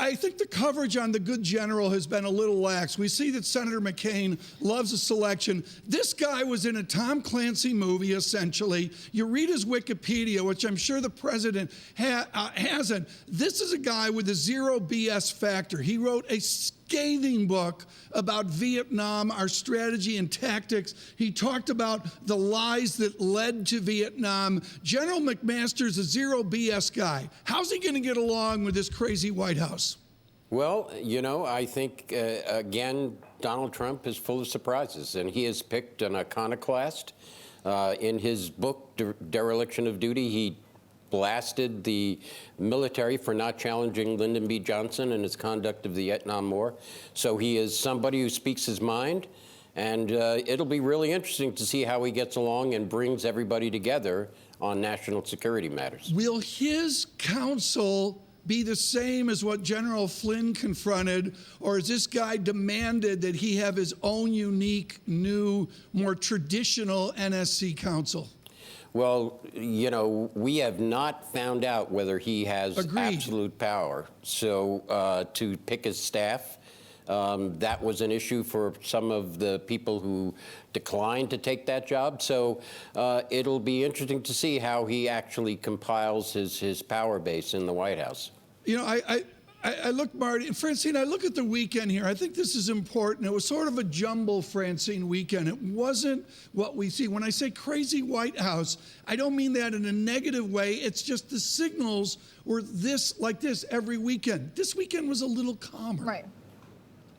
I think the coverage on the good general has been a little lax. We see that Senator McCain loves a selection. This guy was in a Tom Clancy movie, essentially. You read his Wikipedia, which I'm sure the president hasn't. This is a guy with a zero BS factor. He wrote a scathing book about Vietnam, our strategy and tactics. He talked about the lies that led to Vietnam. General McMaster's a zero BS guy. How's he going to get along with this crazy White House? Well, you know, I think, again, Donald Trump is full of surprises, and he has picked an iconoclast. In his book, Dereliction of Duty, he blasted the military for not challenging Lyndon B. Johnson and his conduct of the Vietnam War. So he is somebody who speaks his mind, and it'll be really interesting to see how he gets along and brings everybody together on national security matters. Will his counsel be the same as what General Flynn confronted, or has this guy demanded that he have his own unique, new, more traditional NSC counsel? Well, you know, we have not found out whether he has absolute power. So to pick his staff, that was an issue for some of the people who declined to take that job. So it'll be interesting to see how he actually compiles his power base in the White House. You know, I look, Marty, and Francine, I look at the weekend here. I think this is important. It was sort of a jumble, Francine, weekend. It wasn't what we see. When I say crazy White House, I don't mean that in a negative way. It's just the signals were like this every weekend. This weekend was a little calmer. Right.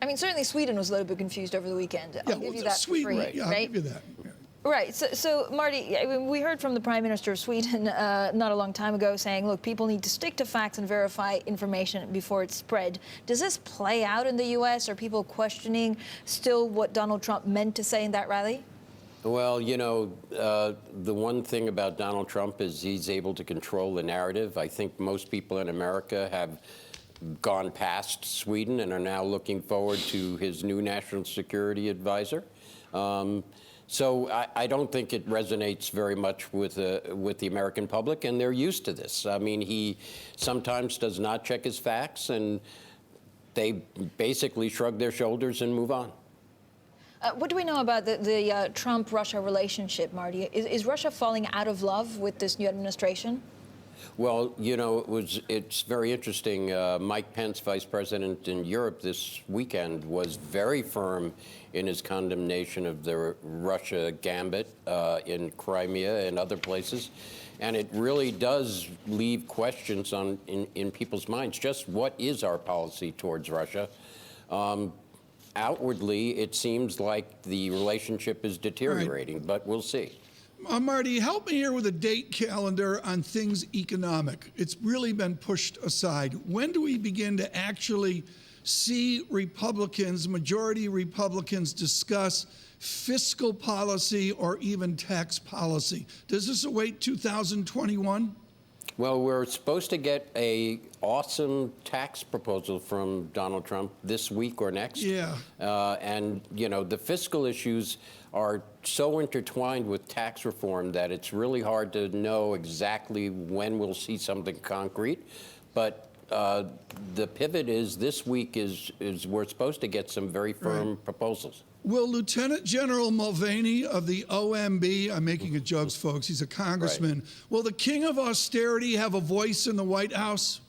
I mean, certainly Sweden was a little bit confused over the weekend. I'll give you that Sweden, for free, right? Yeah, I'll give you that. Yeah. Right. So, Marty, I mean, we heard from the Prime Minister of Sweden not a long time ago saying, look, people need to stick to facts and verify information before it's spread. Does this play out in the U.S.? Are people questioning still what Donald Trump meant to say in that rally? Well, you know, the one thing about Donald Trump is he's able to control the narrative. I think most people in America have gone past Sweden and are now looking forward to his new national security advisor. So I don't think it resonates very much with the American public, and they're used to this. I mean, he sometimes does not check his facts, and they basically shrug their shoulders and move on. What do we know about the Trump-Russia relationship, Marty? Is Russia falling out of love with this new administration? Well, you know, it's very interesting. Mike Pence, vice president in Europe this weekend, was very firm in his condemnation of the Russia gambit in Crimea and other places. And it really does leave questions in people's minds. Just what is our policy towards Russia? Outwardly, it seems like the relationship is deteriorating, but we'll see. Marty, help me here with a date calendar on things economic. It's really been pushed aside. When do we begin to actually see Republicans, majority Republicans, discuss fiscal policy or even tax policy? Does this await 2021? Well, we're supposed to get an awesome tax proposal from Donald Trump this week or next. Yeah. And, you know, the fiscal issues are so intertwined with tax reform that it's really hard to know exactly when we'll see something concrete. But the pivot is this week is we're supposed to get some very firm proposals. Will Lieutenant General Mulvaney of the OMB, I'm making a jokes, folks, he's a congressman, will the king of austerity have a voice in the White House?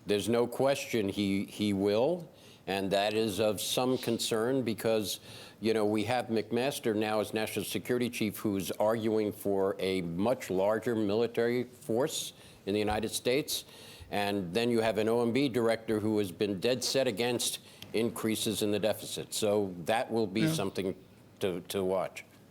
There's no question he will, and that is of some concern because, you know, we have McMaster now as National Security Chief who's arguing for a much larger military force in the United States. And then you have an OMB director who has been dead set against increases in the deficit. So that will be something to watch.